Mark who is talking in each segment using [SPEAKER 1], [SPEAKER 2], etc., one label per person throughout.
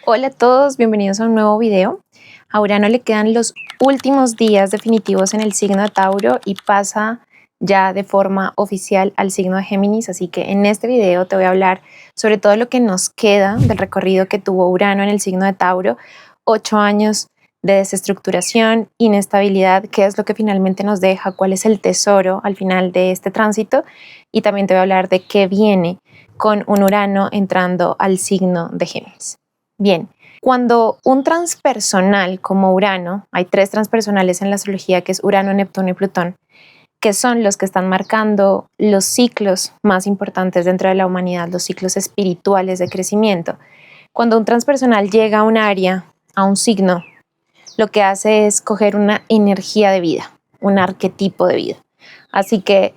[SPEAKER 1] Hola a todos, bienvenidos a un nuevo video. A Urano le quedan los últimos días definitivos en el signo de Tauro y pasa ya de forma oficial al signo de Géminis, así que en este video te voy a hablar sobre todo lo que nos queda del recorrido que tuvo Urano en el signo de Tauro, 8 años de desestructuración, inestabilidad, qué es lo que finalmente nos deja, cuál es el tesoro al final de este tránsito, y también te voy a hablar de qué viene con un Urano entrando al signo de Géminis. Bien, cuando un transpersonal como Urano, hay 3 transpersonales en la astrología, que es Urano, Neptuno y Plutón, que son los que están marcando los ciclos más importantes dentro de la humanidad, los ciclos espirituales de crecimiento. Cuando un transpersonal llega a un área, a un signo, lo que hace es coger una energía de vida, un arquetipo de vida. Así que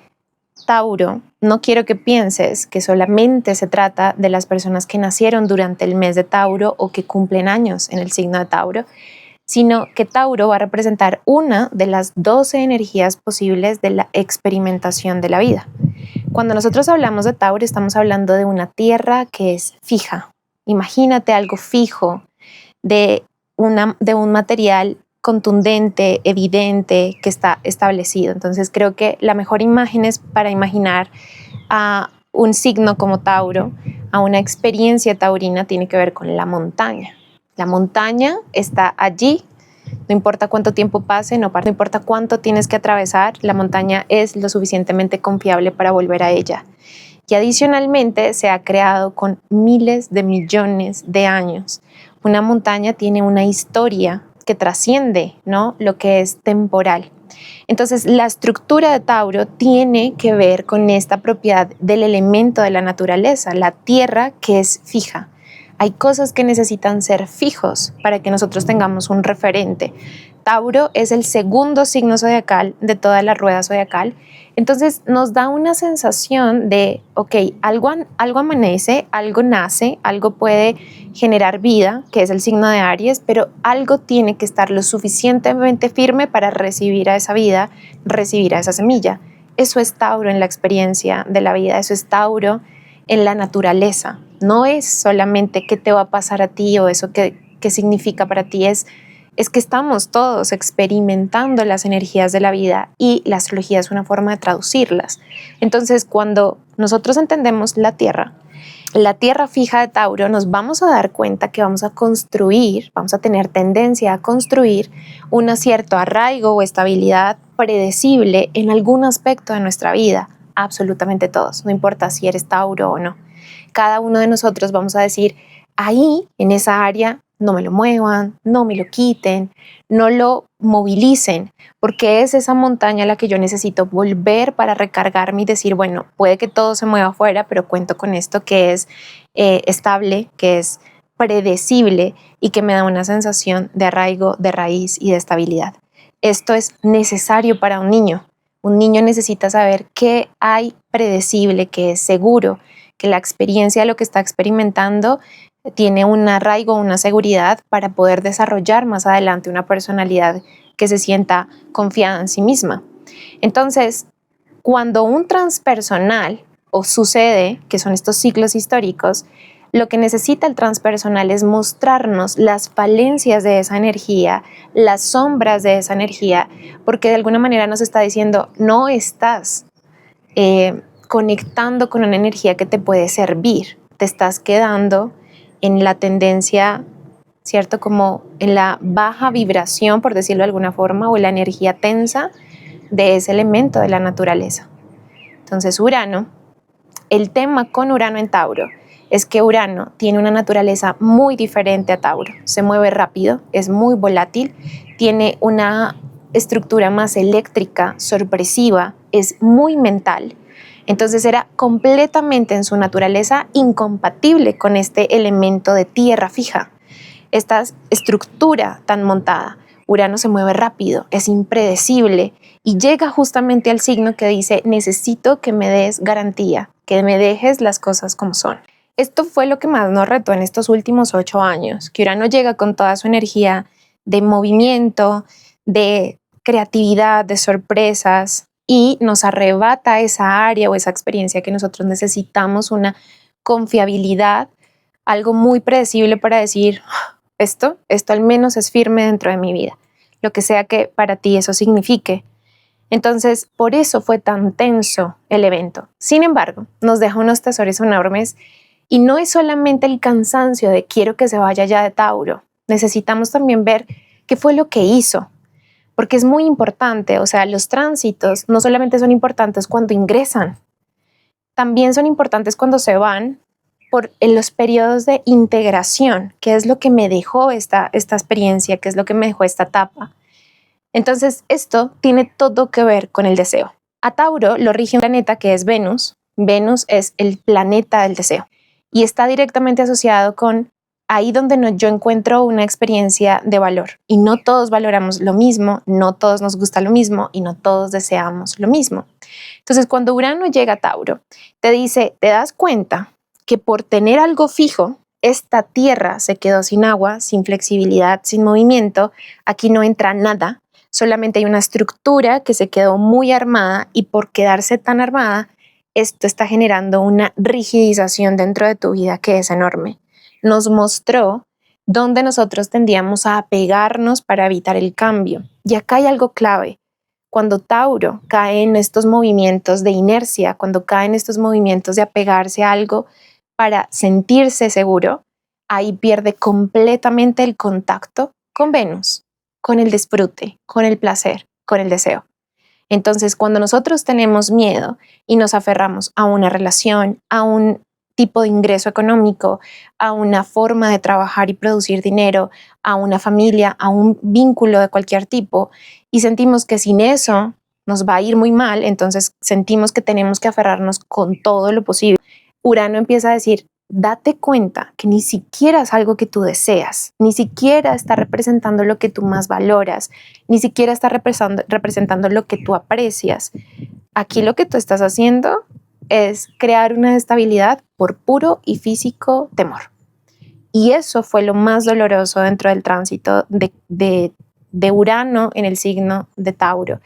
[SPEAKER 1] Tauro, no quiero que pienses que solamente se trata de las personas que nacieron durante el mes de Tauro o que cumplen años en el signo de Tauro, sino que Tauro va a representar una de las 12 energías posibles de la experimentación de la vida. Cuando nosotros hablamos de Tauro, estamos hablando de una tierra que es fija. Imagínate algo fijo, de un material contundente, evidente, que está establecido. Entonces creo que la mejor imagen es para imaginar a un signo como Tauro, a una experiencia taurina, tiene que ver con la montaña. La montaña está allí, no importa cuánto tiempo pase, no importa cuánto tienes que atravesar, la montaña es lo suficientemente confiable para volver a ella. Y adicionalmente se ha creado con miles de millones de años. Una montaña tiene una historia que trasciende, ¿no?, lo que es temporal. Entonces, la estructura de Tauro tiene que ver con esta propiedad del elemento de la naturaleza, la tierra que es fija. Hay cosas que necesitan ser fijos para que nosotros tengamos un referente. Tauro es el segundo signo zodiacal de toda la rueda zodiacal. Entonces nos da una sensación de, ok, algo amanece, algo nace, algo puede generar vida, que es el signo de Aries, pero algo tiene que estar lo suficientemente firme para recibir a esa vida, recibir a esa semilla. Eso es Tauro en la experiencia de la vida, eso es Tauro en la naturaleza. No es solamente qué te va a pasar a ti o eso qué significa para ti, es que estamos todos experimentando las energías de la vida y la astrología es una forma de traducirlas. Entonces, cuando nosotros entendemos la tierra fija de Tauro, nos vamos a dar cuenta que vamos a tener tendencia a construir un cierto arraigo o estabilidad predecible en algún aspecto de nuestra vida. Absolutamente todos, no importa si eres Tauro o no. Cada uno de nosotros vamos a decir, ahí, en esa área, no me lo muevan, no me lo quiten, no lo movilicen, porque es esa montaña a la que yo necesito volver para recargarme y decir, bueno, puede que todo se mueva afuera, pero cuento con esto que es estable, que es predecible y que me da una sensación de arraigo, de raíz y de estabilidad. Esto es necesario para un niño. Un niño necesita saber qué hay predecible, que es seguro, que la experiencia de lo que está experimentando tiene un arraigo, una seguridad para poder desarrollar más adelante una personalidad que se sienta confiada en sí misma. Entonces, cuando un transpersonal o sucede, que son estos ciclos históricos, lo que necesita el transpersonal es mostrarnos las falencias de esa energía, las sombras de esa energía, porque de alguna manera nos está diciendo, no estás conectando con una energía que te puede servir, te estás quedando en la tendencia, ¿cierto? Como en la baja vibración, por decirlo de alguna forma, o en la energía tensa de ese elemento de la naturaleza. Entonces, Urano, el tema con Urano en Tauro es que Urano tiene una naturaleza muy diferente a Tauro. Se mueve rápido, es muy volátil, tiene una estructura más eléctrica, sorpresiva, es muy mental. Entonces era completamente en su naturaleza incompatible con este elemento de tierra fija, esta estructura tan montada. Urano se mueve rápido, es impredecible y llega justamente al signo que dice, necesito que me des garantía, que me dejes las cosas como son. Esto fue lo que más nos retó en estos últimos 8 años, que Urano llega con toda su energía de movimiento, de creatividad, de sorpresas, y nos arrebata esa área o esa experiencia que nosotros necesitamos, una confiabilidad algo muy predecible para decir, esto al menos es firme dentro de mi vida, lo que sea que para ti eso signifique. Entonces, por eso fue tan tenso el evento. Sin embargo, nos deja unos tesoros enormes y no es solamente el cansancio de quiero que se vaya ya de Tauro. Necesitamos también ver qué fue lo que hizo, porque es muy importante. O sea, los tránsitos no solamente son importantes cuando ingresan, también son importantes cuando se van en los periodos de integración, que es lo que me dejó esta experiencia, que es lo que me dejó esta etapa. Entonces, esto tiene todo que ver con el deseo. A Tauro lo rige un planeta que es Venus. Venus es el planeta del deseo y está directamente asociado con ahí donde yo encuentro una experiencia de valor. Y no todos valoramos lo mismo, no todos nos gusta lo mismo y no todos deseamos lo mismo. Entonces, cuando Urano llega a Tauro, te dice, ¿te das cuenta que por tener algo fijo, esta tierra se quedó sin agua, sin flexibilidad, sin movimiento? Aquí no entra nada. Solamente hay una estructura que se quedó muy armada y por quedarse tan armada, esto está generando una rigidización dentro de tu vida que es enorme. Nos mostró dónde nosotros tendíamos a apegarnos para evitar el cambio. Y acá hay algo clave. Cuando Tauro cae en estos movimientos de inercia, cuando cae en estos movimientos de apegarse a algo para sentirse seguro, ahí pierde completamente el contacto con Venus, con el disfrute, con el placer, con el deseo. Entonces, cuando nosotros tenemos miedo y nos aferramos a una relación, a un tipo de ingreso económico, a una forma de trabajar y producir dinero, a una familia, a un vínculo de cualquier tipo, y sentimos que sin eso nos va a ir muy mal, entonces sentimos que tenemos que aferrarnos con todo lo posible. Urano empieza a decir, date cuenta que ni siquiera es algo que tú deseas, ni siquiera está representando lo que tú más valoras, ni siquiera está representando lo que tú aprecias. Aquí lo que tú estás haciendo es crear una estabilidad por puro y físico temor. Y eso fue lo más doloroso dentro del tránsito de Urano en el signo de Tauro,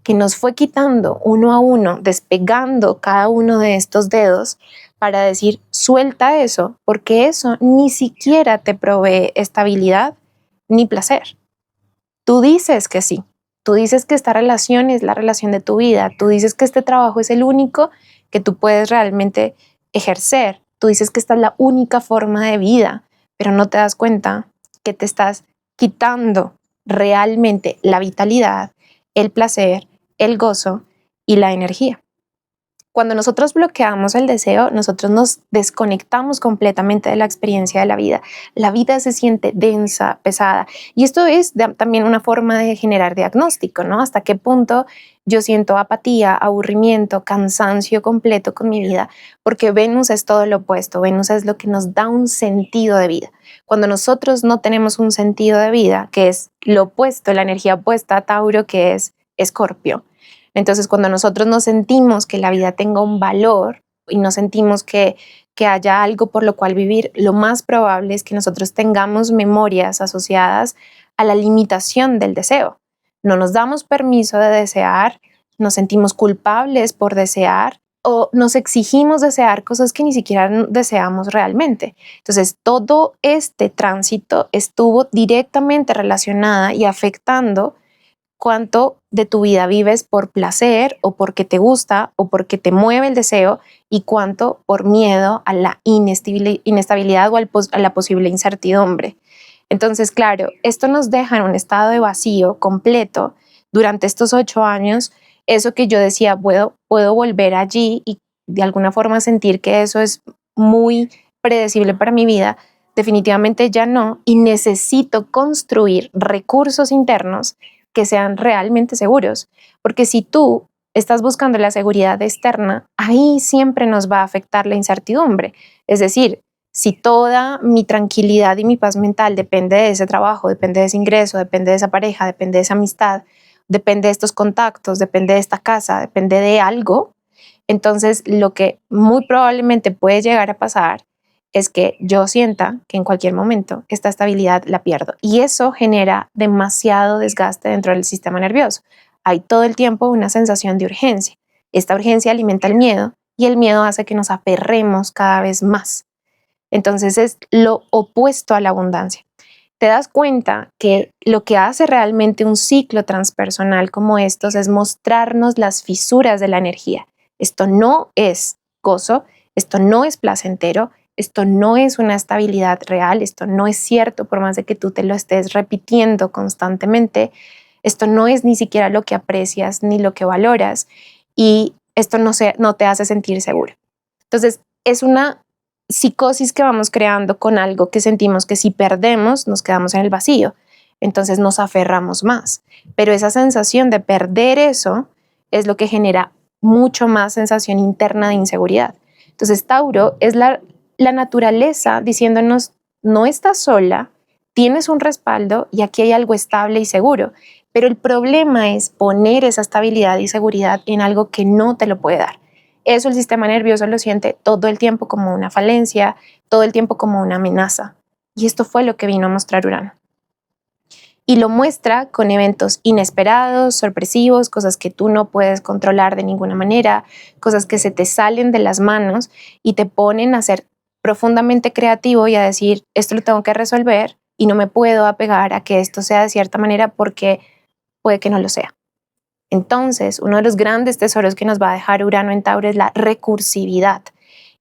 [SPEAKER 1] que nos fue quitando uno a uno, despegando cada uno de estos dedos para decir, suelta eso, porque eso ni siquiera te provee estabilidad ni placer. Tú dices que sí, tú dices que esta relación es la relación de tu vida, tú dices que este trabajo es el único que tú puedes realmente ejercer, tú dices que esta es la única forma de vida, pero no te das cuenta que te estás quitando realmente la vitalidad, el placer, el gozo y la energía. Cuando nosotros bloqueamos el deseo, nosotros nos desconectamos completamente de la experiencia de la vida. La vida se siente densa, pesada. Y esto es también una forma de generar diagnóstico, ¿no? Hasta qué punto yo siento apatía, aburrimiento, cansancio completo con mi vida, porque Venus es todo lo opuesto. Venus es lo que nos da un sentido de vida. Cuando nosotros no tenemos un sentido de vida, que es lo opuesto, la energía opuesta a Tauro, que es Escorpio. Entonces, cuando nosotros no sentimos que la vida tenga un valor y no sentimos que haya algo por lo cual vivir, lo más probable es que nosotros tengamos memorias asociadas a la limitación del deseo. No nos damos permiso de desear, nos sentimos culpables por desear o nos exigimos desear cosas que ni siquiera deseamos realmente. Entonces, todo este tránsito estuvo directamente relacionada y afectando cuánto de tu vida vives por placer o porque te gusta o porque te mueve el deseo y cuánto por miedo a la inestabilidad o a la posible incertidumbre. Entonces, claro, esto nos deja en un estado de vacío completo durante estos 8 años. Eso que yo decía, puedo volver allí y de alguna forma sentir que eso es muy predecible para mi vida, definitivamente ya no, y necesito construir recursos internos que sean realmente seguros, porque si tú estás buscando la seguridad externa, ahí siempre nos va a afectar la incertidumbre. Es decir, si toda mi tranquilidad y mi paz mental depende de ese trabajo, depende de ese ingreso, depende de esa pareja, depende de esa amistad, depende de estos contactos, depende de esta casa, depende de algo, entonces lo que muy probablemente puede llegar a pasar es que yo sienta que en cualquier momento esta estabilidad la pierdo y eso genera demasiado desgaste dentro del sistema nervioso. Hay todo el tiempo una sensación de urgencia. Esta urgencia alimenta el miedo y el miedo hace que nos aferremos cada vez más. Entonces es lo opuesto a la abundancia. Te das cuenta que lo que hace realmente un ciclo transpersonal como estos es mostrarnos las fisuras de la energía. Esto no es gozo, esto no es placentero, esto no es una estabilidad real, esto no es cierto por más de que tú te lo estés repitiendo constantemente, esto no es ni siquiera lo que aprecias ni lo que valoras y esto no te hace sentir seguro. Entonces es una psicosis que vamos creando con algo que sentimos que si perdemos nos quedamos en el vacío, entonces nos aferramos más, pero esa sensación de perder eso es lo que genera mucho más sensación interna de inseguridad. Entonces Tauro es la naturaleza diciéndonos no estás sola, tienes un respaldo y aquí hay algo estable y seguro, pero el problema es poner esa estabilidad y seguridad en algo que no te lo puede dar. Eso el sistema nervioso lo siente todo el tiempo como una falencia, todo el tiempo como una amenaza. Y esto fue lo que vino a mostrar Urano. Y lo muestra con eventos inesperados, sorpresivos, cosas que tú no puedes controlar de ninguna manera, cosas que se te salen de las manos y te ponen a ser profundamente creativo y a decir, esto lo tengo que resolver y no me puedo apegar a que esto sea de cierta manera porque puede que no lo sea. Entonces, uno de los grandes tesoros que nos va a dejar Urano en Tauro es la recursividad.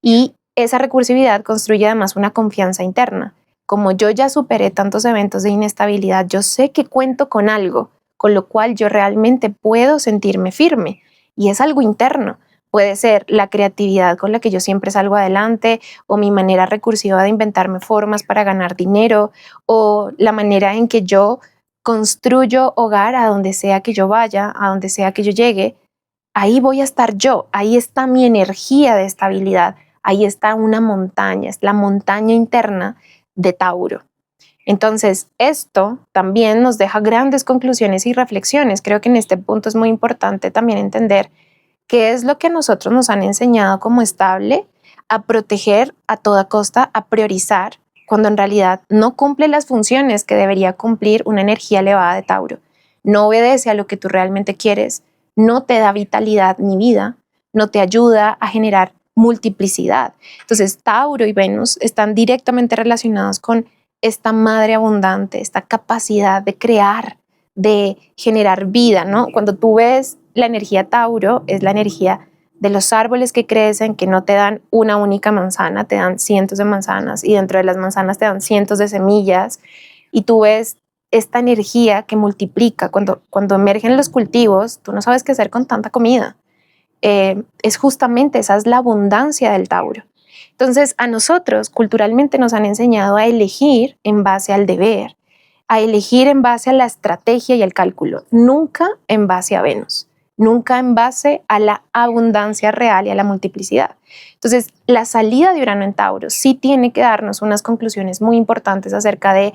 [SPEAKER 1] Y esa recursividad construye además una confianza interna. Como yo ya superé tantos eventos de inestabilidad, yo sé que cuento con algo, con lo cual yo realmente puedo sentirme firme. Y es algo interno. Puede ser la creatividad con la que yo siempre salgo adelante, o mi manera recursiva de inventarme formas para ganar dinero, o la manera en que yo construyo hogar a donde sea que yo vaya, a donde sea que yo llegue, ahí voy a estar yo, ahí está mi energía de estabilidad, ahí está una montaña, es la montaña interna de Tauro. Entonces, esto también nos deja grandes conclusiones y reflexiones. Creo que en este punto es muy importante también entender qué es lo que a nosotros nos han enseñado como estable, a proteger a toda costa, a priorizar, cuando en realidad no cumple las funciones que debería cumplir una energía elevada de Tauro. No obedece a lo que tú realmente quieres, no te da vitalidad ni vida, no te ayuda a generar multiplicidad. Entonces, Tauro y Venus están directamente relacionados con esta madre abundante, esta capacidad de crear, de generar vida, ¿no? Cuando tú ves la energía Tauro, es la energía de los árboles que crecen, que no te dan una única manzana, te dan cientos de manzanas y dentro de las manzanas te dan cientos de semillas y tú ves esta energía que multiplica. Cuando emergen los cultivos, tú no sabes qué hacer con tanta comida. Es justamente esa es la abundancia del Tauro. Entonces a nosotros culturalmente nos han enseñado a elegir en base al deber, a elegir en base a la estrategia y el cálculo, nunca en base a Venus, nunca en base a la abundancia real y a la multiplicidad. Entonces, la salida de Urano en Tauro sí tiene que darnos unas conclusiones muy importantes acerca de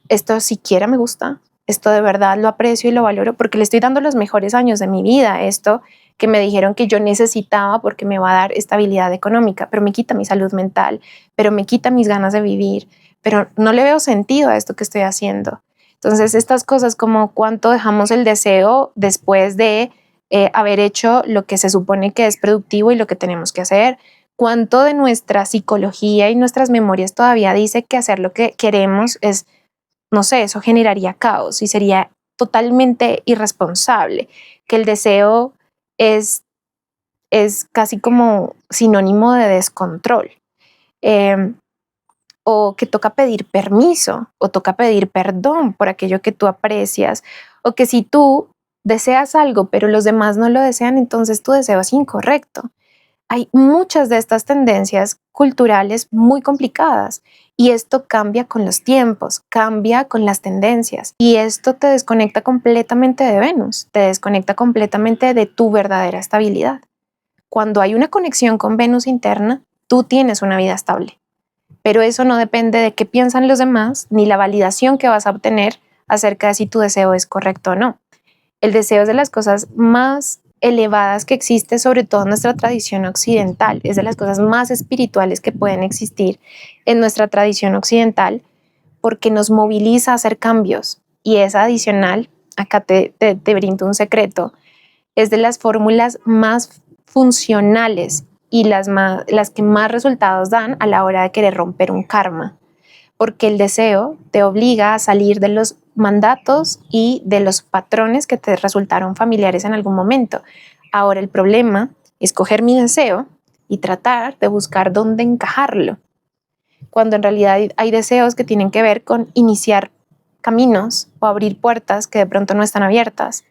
[SPEAKER 1] esto siquiera me gusta, esto de verdad lo aprecio y lo valoro porque le estoy dando los mejores años de mi vida, esto que me dijeron que yo necesitaba porque me va a dar estabilidad económica, pero me quita mi salud mental, pero me quita mis ganas de vivir, pero no le veo sentido a esto que estoy haciendo. Entonces, estas cosas como cuánto dejamos el deseo después de haber hecho lo que se supone que es productivo y lo que tenemos que hacer, cuánto de nuestra psicología y nuestras memorias todavía dice que hacer lo que queremos es, no sé, eso generaría caos y sería totalmente irresponsable, que el deseo es, es casi como sinónimo de descontrol. O que toca pedir permiso o toca pedir perdón por aquello que tú aprecias, o que si tú deseas algo pero los demás no lo desean, entonces tu deseo es incorrecto. Hay muchas de estas tendencias culturales muy complicadas y esto cambia con los tiempos, cambia con las tendencias y esto te desconecta completamente de Venus, te desconecta completamente de tu verdadera estabilidad. Cuando hay una conexión con Venus interna, tú tienes una vida estable. Pero eso no depende de qué piensan los demás ni la validación que vas a obtener acerca de si tu deseo es correcto o no. El deseo es de las cosas más elevadas que existe, sobre todo en nuestra tradición occidental. Es de las cosas más espirituales que pueden existir en nuestra tradición occidental porque nos moviliza a hacer cambios y es adicional. Acá te brindo un secreto. Es de las fórmulas más funcionales y las que más resultados dan a la hora de querer romper un karma, porque el deseo te obliga a salir de los mandatos y de los patrones que te resultaron familiares en algún momento. Ahora el problema es coger mi deseo y tratar de buscar dónde encajarlo, cuando en realidad hay deseos que tienen que ver con iniciar caminos o abrir puertas que de pronto no están abiertas.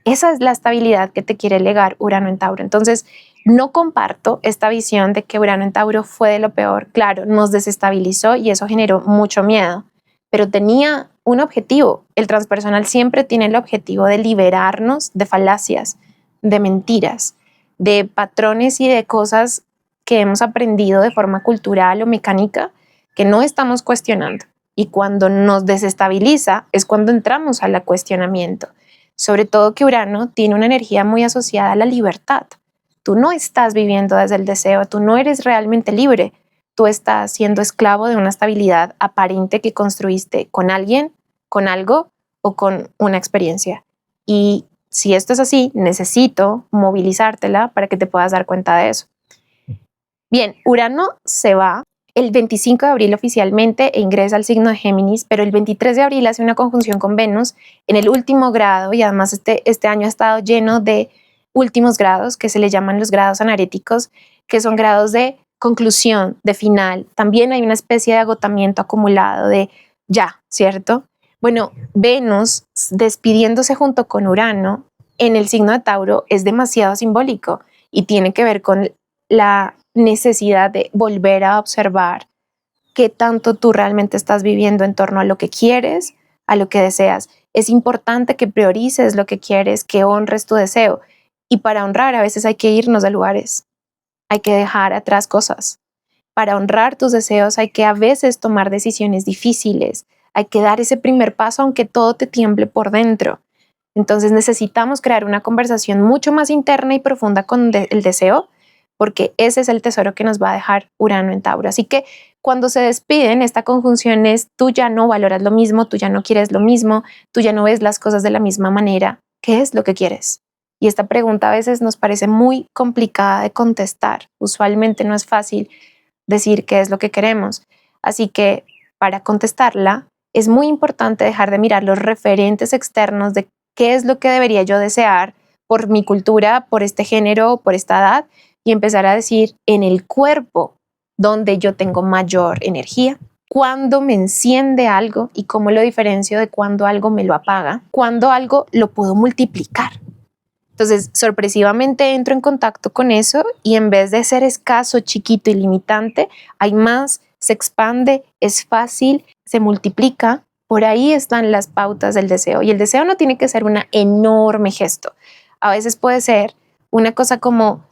[SPEAKER 1] Esa es la estabilidad que te quiere legar Urano en Tauro. Entonces, no comparto esta visión de que Urano en Tauro fue de lo peor. Claro, nos desestabilizó y eso generó mucho miedo, pero tenía un objetivo. El transpersonal siempre tiene el objetivo de liberarnos de falacias, de mentiras, de patrones y de cosas que hemos aprendido de forma cultural o mecánica que no estamos cuestionando. Y cuando nos desestabiliza es cuando entramos al cuestionamiento. Sobre todo que Urano tiene una energía muy asociada a la libertad. Tú no estás viviendo desde el deseo, tú no eres realmente libre, tú estás siendo esclavo de una estabilidad aparente que construiste con alguien, con algo o con una experiencia. Y si esto es así, necesito movilizártela para que te puedas dar cuenta de eso. Bien, Urano se va el 25 de abril oficialmente e ingresa al signo de Géminis, pero el 23 de abril hace una conjunción con Venus en el último grado, y además este año ha estado lleno de últimos grados que se le llaman los grados anaréticos, que son grados de conclusión, de final. También hay una especie de agotamiento acumulado de ya, ¿cierto? Bueno, Venus despidiéndose junto con Urano en el signo de Tauro es demasiado simbólico y tiene que ver con la necesidad de volver a observar qué tanto tú realmente estás viviendo en torno a lo que quieres, a lo que deseas. Es importante que priorices lo que quieres, que honres tu deseo. Y para honrar a veces hay que irnos de lugares, hay que dejar atrás cosas. Para honrar tus deseos hay que a veces tomar decisiones difíciles, hay que dar ese primer paso aunque todo te tiemble por dentro. Entonces necesitamos crear una conversación mucho más interna y profunda con el deseo, porque ese es el tesoro que nos va a dejar Urano en Tauro. Así que cuando se despiden, esta conjunción es tú ya no valoras lo mismo, tú ya no quieres lo mismo, tú ya no ves las cosas de la misma manera. ¿Qué es lo que quieres? Y esta pregunta a veces nos parece muy complicada de contestar. Usualmente no es fácil decir qué es lo que queremos. Así que para contestarla es muy importante dejar de mirar los referentes externos de qué es lo que debería yo desear por mi cultura, por este género, por esta edad, y empezar a decir en el cuerpo donde yo tengo mayor energía, cuándo me enciende algo y cómo lo diferencio de cuando algo me lo apaga, cuándo algo lo puedo multiplicar. Entonces, sorpresivamente entro en contacto con eso y en vez de ser escaso, chiquito y limitante, hay más, se expande, es fácil, se multiplica. Por ahí están las pautas del deseo. Y el deseo no tiene que ser un enorme gesto. A veces puede ser una cosa como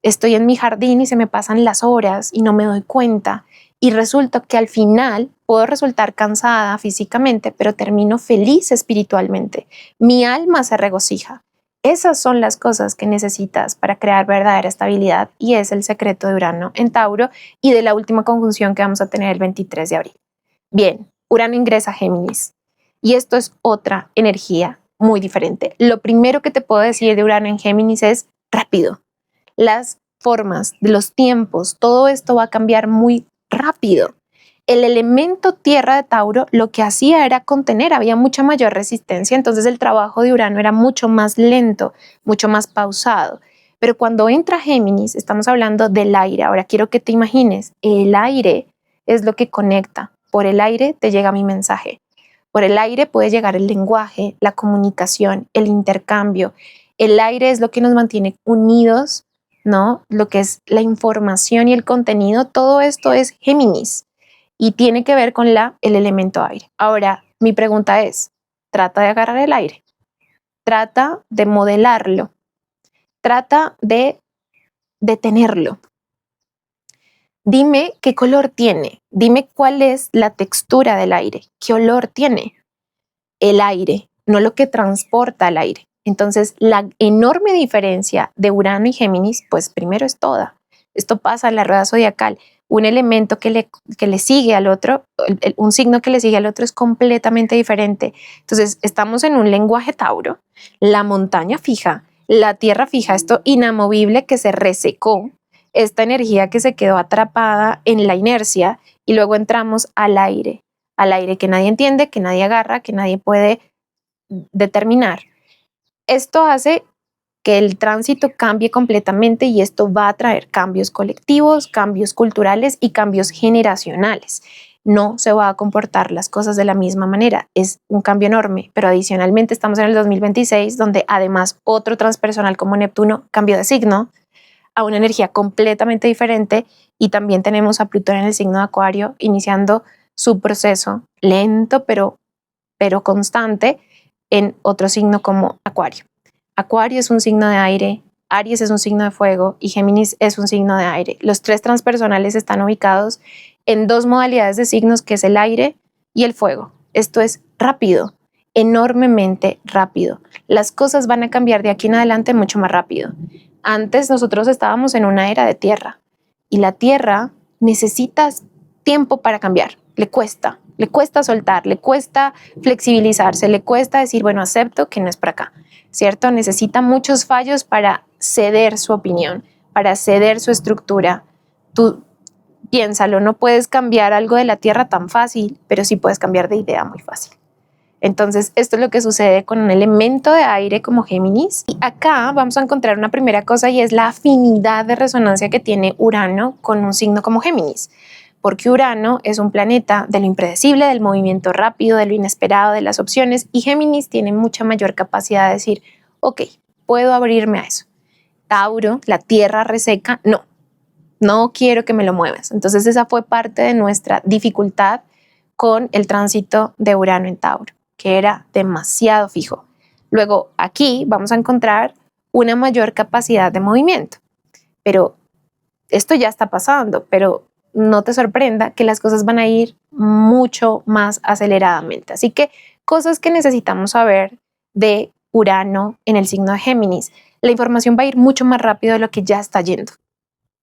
[SPEAKER 1] estoy en mi jardín y se me pasan las horas y no me doy cuenta. Y resulta que al final puedo resultar cansada físicamente, pero termino feliz espiritualmente. Mi alma se regocija. Esas son las cosas que necesitas para crear verdadera estabilidad y es el secreto de Urano en Tauro y de la última conjunción que vamos a tener el 23 de abril. Bien, Urano ingresa a Géminis y esto es otra energía muy diferente. Lo primero que te puedo decir de Urano en Géminis es rápido. Las formas, de los tiempos, todo esto va a cambiar muy rápido. El elemento tierra de Tauro lo que hacía era contener, había mucha mayor resistencia, entonces el trabajo de Urano era mucho más lento, mucho más pausado. Pero cuando entra Géminis, estamos hablando del aire. Ahora quiero que te imagines, el aire es lo que conecta. Por el aire te llega mi mensaje. Por el aire puede llegar el lenguaje, la comunicación, el intercambio. El aire es lo que nos mantiene unidos, ¿no? Lo que es la información y el contenido, todo esto es Géminis y tiene que ver con el elemento aire. Ahora, mi pregunta es, trata de agarrar el aire, trata de modelarlo, trata de detenerlo. Dime qué color tiene, dime cuál es la textura del aire, qué olor tiene el aire, no lo que transporta el aire. Entonces, la enorme diferencia de Urano y Géminis, pues primero es toda. Esto pasa en la rueda zodiacal. Un elemento que le sigue al otro, un signo que le sigue al otro es completamente diferente. Entonces, estamos en un lenguaje Tauro, la montaña fija, la tierra fija, esto inamovible que se resecó, esta energía que se quedó atrapada en la inercia y luego entramos al aire que nadie entiende, que nadie agarra, que nadie puede determinar. Esto hace que el tránsito cambie completamente y esto va a traer cambios colectivos, cambios culturales y cambios generacionales. No se va a comportar las cosas de la misma manera. Es un cambio enorme, pero adicionalmente estamos en el 2026, donde además otro transpersonal como Neptuno cambió de signo a una energía completamente diferente y también tenemos a Plutón en el signo de Acuario iniciando su proceso lento pero constante en otro signo como Acuario. Acuario es un signo de aire, Aries es un signo de fuego y Géminis es un signo de aire. Los tres transpersonales están ubicados en dos modalidades de signos, que es el aire y el fuego. Esto es rápido, enormemente rápido. Las cosas van a cambiar de aquí en adelante mucho más rápido. Antes nosotros estábamos en una era de tierra y la tierra necesita tiempo para cambiar. Le cuesta soltar, le cuesta flexibilizarse, le cuesta decir, bueno, acepto que no es para acá, ¿cierto? Necesita muchos fallos para ceder su opinión, para ceder su estructura. Tú piénsalo, no puedes cambiar algo de la tierra tan fácil, pero sí puedes cambiar de idea muy fácil. Entonces, esto es lo que sucede con un elemento de aire como Géminis. Y acá vamos a encontrar una primera cosa y es la afinidad de resonancia que tiene Urano con un signo como Géminis. Porque Urano es un planeta de lo impredecible, del movimiento rápido, de lo inesperado, de las opciones, y Géminis tiene mucha mayor capacidad de decir, ok, puedo abrirme a eso. Tauro, la tierra reseca, no quiero que me lo muevas. Entonces esa fue parte de nuestra dificultad con el tránsito de Urano en Tauro, que era demasiado fijo. Luego aquí vamos a encontrar una mayor capacidad de movimiento, pero esto ya está pasando, pero no te sorprenda que las cosas van a ir mucho más aceleradamente. Así que cosas que necesitamos saber de Urano en el signo de Géminis. La información va a ir mucho más rápido de lo que ya está yendo.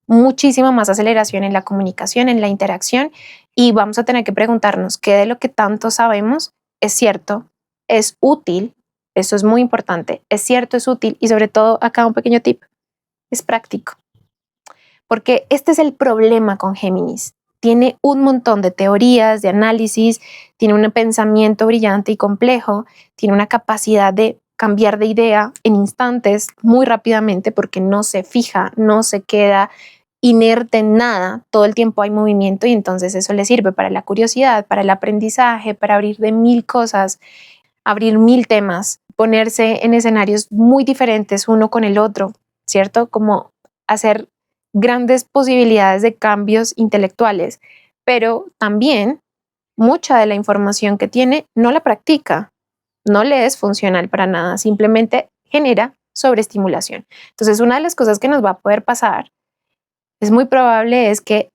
[SPEAKER 1] Muchísima más aceleración en la comunicación, en la interacción, y vamos a tener que preguntarnos qué de lo que tanto sabemos es cierto, es útil, eso es muy importante, es cierto, es útil y sobre todo acá un pequeño tip, es práctico. Porque este es el problema con Géminis. Tiene un montón de teorías, de análisis, tiene un pensamiento brillante y complejo, tiene una capacidad de cambiar de idea en instantes muy rápidamente porque no se fija, no se queda inerte en nada, todo el tiempo hay movimiento y entonces eso le sirve para la curiosidad, para el aprendizaje, para abrir de 1000 cosas, abrir 1000 temas, ponerse en escenarios muy diferentes uno con el otro, ¿cierto? Como hacer grandes posibilidades de cambios intelectuales, pero también mucha de la información que tiene no la practica, no le es funcional para nada, simplemente genera sobreestimulación. Entonces, una de las cosas que nos va a poder pasar es muy probable es que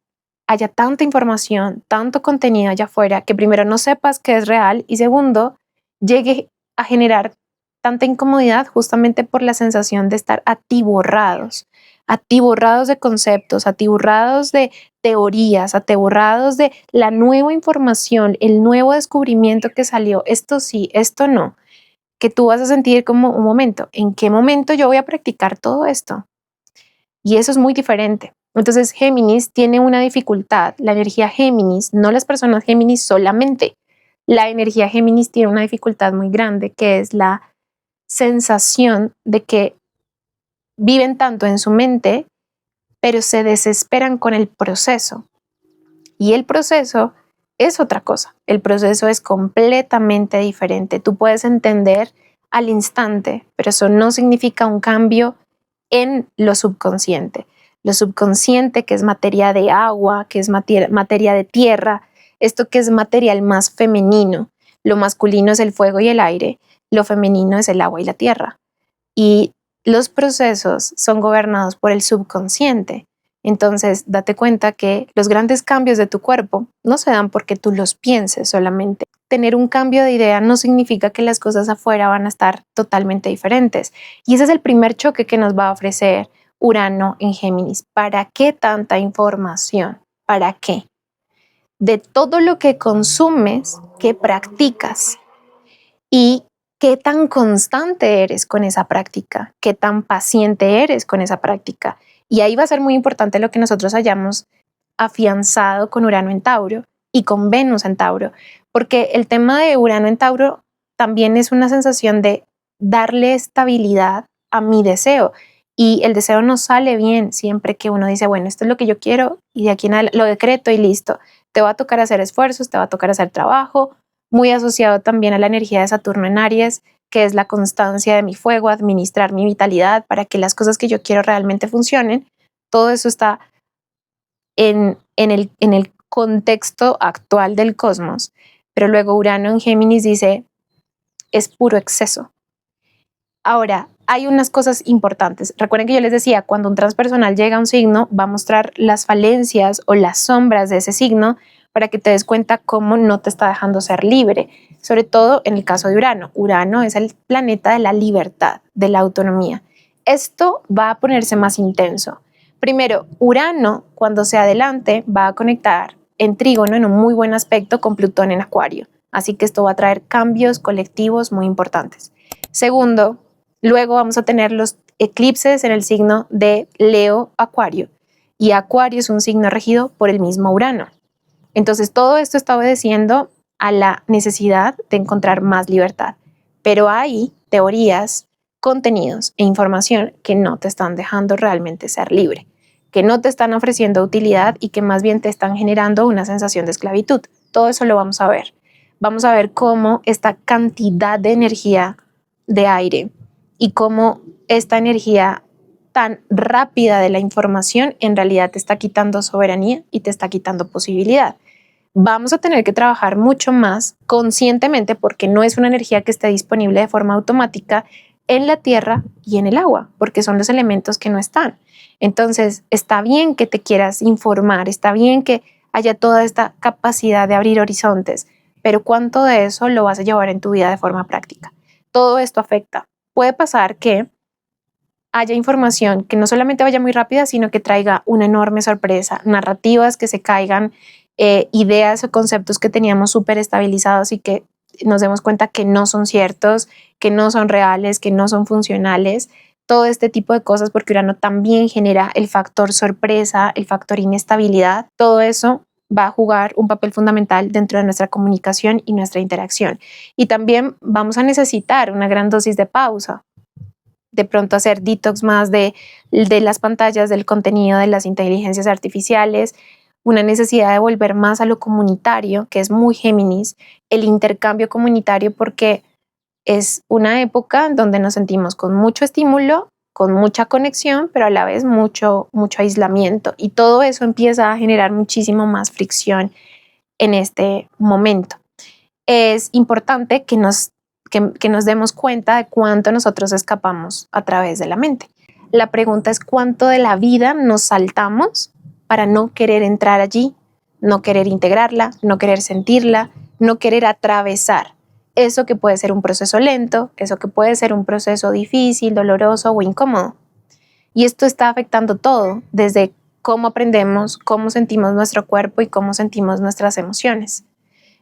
[SPEAKER 1] haya tanta información, tanto contenido allá afuera, que primero no sepas que es real y segundo, llegue a generar tanta incomodidad justamente por la sensación de estar atiborrados de conceptos, atiborrados de teorías, atiborrados de la nueva información, el nuevo descubrimiento que salió, esto sí, esto no, que tú vas a sentir como un momento, ¿en qué momento yo voy a practicar todo esto? Y eso es muy diferente. Entonces Géminis tiene una dificultad, la energía Géminis, no las personas Géminis solamente, la energía Géminis tiene una dificultad muy grande que es la sensación de que viven tanto en su mente, pero se desesperan con el proceso. Y el proceso es otra cosa. El proceso es completamente diferente. Tú puedes entender al instante, pero eso no significa un cambio en lo subconsciente. Lo subconsciente, que es materia de agua, que es materia de tierra, esto que es material más femenino. Lo masculino es el fuego y el aire, lo femenino es el agua y la tierra. Y los procesos son gobernados por el subconsciente. Entonces, date cuenta que los grandes cambios de tu cuerpo no se dan porque tú los pienses solamente. Tener un cambio de idea no significa que las cosas afuera van a estar totalmente diferentes. Y ese es el primer choque que nos va a ofrecer Urano en Géminis. ¿Para qué tanta información? ¿Para qué? De todo lo que consumes, que practicas y qué tan constante eres con esa práctica, qué tan paciente eres con esa práctica Y ahí va a ser muy importante lo que nosotros hayamos afianzado con Urano en Tauro y con Venus en Tauro, porque el tema de Urano en Tauro también es una sensación de darle estabilidad a mi deseo. Y el deseo no sale bien siempre que uno dice, bueno, esto es lo que yo quiero y de aquí en adelante lo decreto y listo. Te va a tocar hacer esfuerzos, te va a tocar hacer trabajo, muy asociado también a la energía de Saturno en Aries, que es la constancia de mi fuego, administrar mi vitalidad para que las cosas que yo quiero realmente funcionen. Todo eso está en el contexto actual del cosmos. Pero luego Urano en Géminis dice, es puro exceso. Ahora, hay unas cosas importantes. Recuerden que yo les decía, cuando un transpersonal llega a un signo, va a mostrar las falencias o las sombras de ese signo para que te des cuenta cómo no te está dejando ser libre. Sobre todo en el caso de Urano. Urano es el planeta de la libertad, de la autonomía. Esto va a ponerse más intenso. Primero, Urano, cuando se adelante, va a conectar en trígono en un muy buen aspecto con Plutón en Acuario. Así que esto va a traer cambios colectivos muy importantes. Segundo, luego vamos a tener los eclipses en el signo de Leo Acuario. Y Acuario es un signo regido por el mismo Urano. Entonces todo esto está obedeciendo a la necesidad de encontrar más libertad. Pero hay teorías, contenidos e información que no te están dejando realmente ser libre, que no te están ofreciendo utilidad y que más bien te están generando una sensación de esclavitud. Todo eso lo vamos a ver. Vamos a ver cómo esta cantidad de energía de aire y cómo esta energía tan rápida de la información en realidad te está quitando soberanía y te está quitando posibilidad. Vamos a tener que trabajar mucho más conscientemente porque no es una energía que esté disponible de forma automática en la tierra y en el agua, porque son los elementos que no están. Entonces, está bien que te quieras informar, está bien que haya toda esta capacidad de abrir horizontes, pero ¿cuánto de eso lo vas a llevar en tu vida de forma práctica? Todo esto afecta. Puede pasar que haya información que no solamente vaya muy rápida, sino que traiga una enorme sorpresa, narrativas que se caigan, ideas o conceptos que teníamos súper estabilizados y que nos demos cuenta que no son ciertos, que no son reales, que no son funcionales. Todo este tipo de cosas, porque Urano también genera el factor sorpresa, el factor inestabilidad. Todo eso va a jugar un papel fundamental dentro de nuestra comunicación y nuestra interacción. Y también vamos a necesitar una gran dosis de pausa, de pronto hacer detox más de las pantallas, del contenido de las inteligencias artificiales, una necesidad de volver más a lo comunitario, que es muy Géminis, el intercambio comunitario, porque es una época donde nos sentimos con mucho estímulo, con mucha conexión, pero a la vez mucho aislamiento, y todo eso empieza a generar muchísimo más fricción en este momento. Es importante que nos demos cuenta de cuánto nosotros escapamos a través de la mente. La pregunta es cuánto de la vida nos saltamos para no querer entrar allí, no querer integrarla, no querer sentirla, no querer atravesar eso que puede ser un proceso lento, eso que puede ser un proceso difícil, doloroso o incómodo. Y esto está afectando todo, desde cómo aprendemos, cómo sentimos nuestro cuerpo y cómo sentimos nuestras emociones.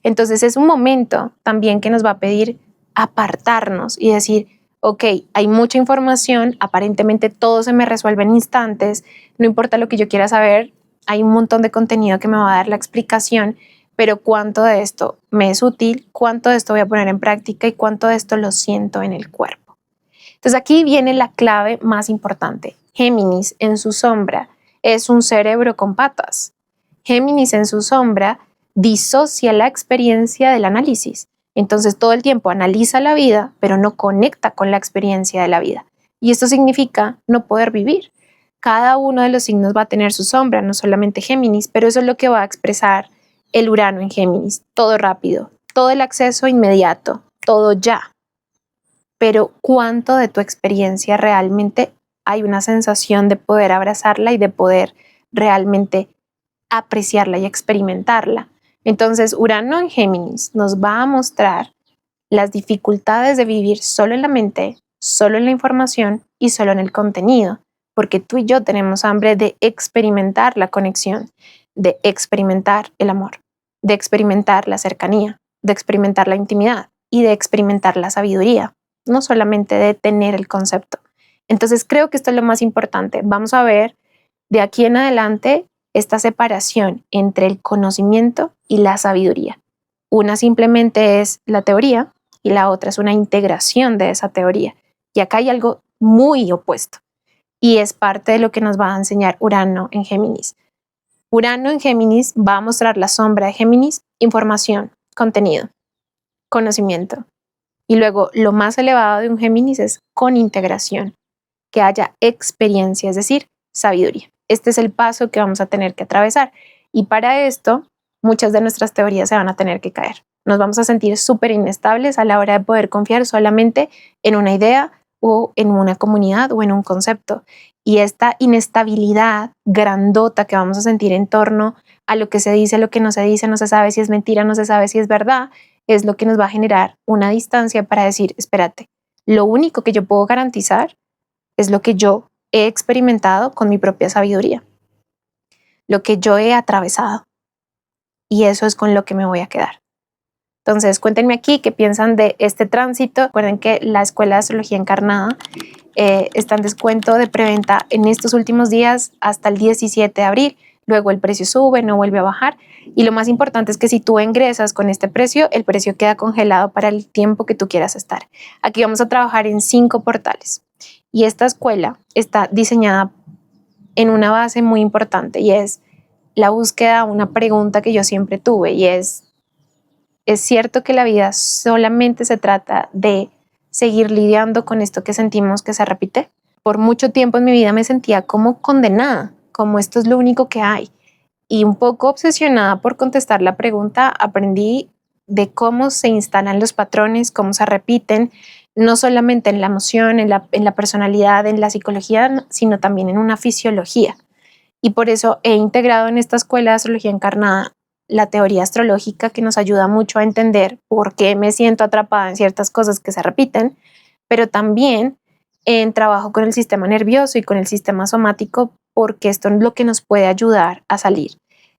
[SPEAKER 1] Entonces es un momento también que nos va a pedir apartarnos y decir, ok, hay mucha información, aparentemente todo se me resuelve en instantes, no importa lo que yo quiera saber, hay un montón de contenido que me va a dar la explicación, pero cuánto de esto me es útil, cuánto de esto voy a poner en práctica y cuánto de esto lo siento en el cuerpo. Entonces aquí viene la clave más importante. Géminis en su sombra es un cerebro con patas. Géminis en su sombra disocia la experiencia del análisis. Entonces todo el tiempo analiza la vida, pero no conecta con la experiencia de la vida. Y esto significa no poder vivir. Cada uno de los signos va a tener su sombra, no solamente Géminis, pero eso es lo que va a expresar el Urano en Géminis. Todo rápido, todo el acceso inmediato, todo ya. Pero ¿cuánto de tu experiencia realmente hay una sensación de poder abrazarla y de poder realmente apreciarla y experimentarla? Entonces, Urano en Géminis nos va a mostrar las dificultades de vivir solo en la mente, solo en la información y solo en el contenido, porque tú y yo tenemos hambre de experimentar la conexión, de experimentar el amor, de experimentar la cercanía, de experimentar la intimidad y de experimentar la sabiduría, no solamente de tener el concepto. Entonces, creo que esto es lo más importante. Vamos a ver De aquí en adelante, esta separación entre el conocimiento y la sabiduría. Una simplemente es la teoría y la otra es una integración de esa teoría. Y acá hay algo muy opuesto y es parte de lo que nos va a enseñar Urano en Géminis. Urano en Géminis va a mostrar la sombra de Géminis: información, contenido, conocimiento. Y luego lo más elevado de un Géminis es con integración, que haya experiencia, es decir, sabiduría. Este es el paso que vamos a tener que atravesar. Y para esto, muchas de nuestras teorías se van a tener que caer. Nos vamos a sentir súper inestables a la hora de poder confiar solamente en una idea o en una comunidad o en un concepto. Y esta inestabilidad grandota que vamos a sentir en torno a lo que se dice, lo que no se dice, no se sabe si es mentira, no se sabe si es verdad, es lo que nos va a generar una distancia para decir, espérate, lo único que yo puedo garantizar es lo que yo he experimentado con mi propia sabiduría, lo que yo he atravesado, y eso es con lo que me voy a quedar. Entonces, cuéntenme aquí qué piensan de este tránsito. Recuerden que la Escuela de Astrología Encarnada está en descuento de preventa en estos últimos días hasta el 17 de abril. Luego el precio sube, no vuelve a bajar. Y lo más importante es que si tú ingresas con este precio, el precio queda congelado para el tiempo que tú quieras estar. Aquí vamos a trabajar en 5 portales. Y esta escuela está diseñada en una base muy importante y es la búsqueda de una pregunta que yo siempre tuve y ¿es cierto que la vida solamente se trata de seguir lidiando con esto que sentimos que se repite? Por mucho tiempo en mi vida me sentía como condenada, como esto es lo único que hay. Y un poco obsesionada por contestar la pregunta, aprendí de cómo se instalan los patrones, cómo se repiten, no solamente en la emoción, en la personalidad, en la psicología, sino también en una fisiología. Y por eso he integrado en esta escuela de astrología encarnada la teoría astrológica, que nos ayuda mucho a entender por qué me siento atrapada en ciertas cosas que se repiten, pero también en trabajo con el sistema nervioso y con el sistema somático, porque esto es lo que nos puede ayudar a salir.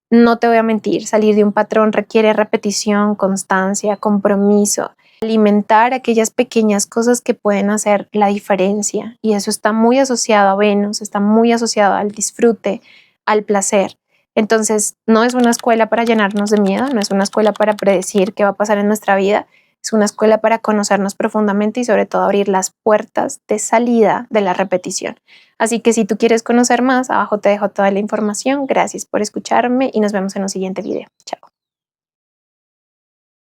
[SPEAKER 1] No te voy a mentir, salir de un patrón requiere repetición, constancia, compromiso, alimentar aquellas pequeñas cosas que pueden hacer la diferencia. Y eso está muy asociado a Venus, está muy asociado al disfrute, al placer. Entonces, no es una escuela para llenarnos de miedo, no es una escuela para predecir qué va a pasar en nuestra vida, es una escuela para conocernos profundamente y sobre todo abrir las puertas de salida de la repetición. Así que si tú quieres conocer más, abajo te dejo toda la información. Gracias por escucharme y nos vemos en un siguiente video. Chao.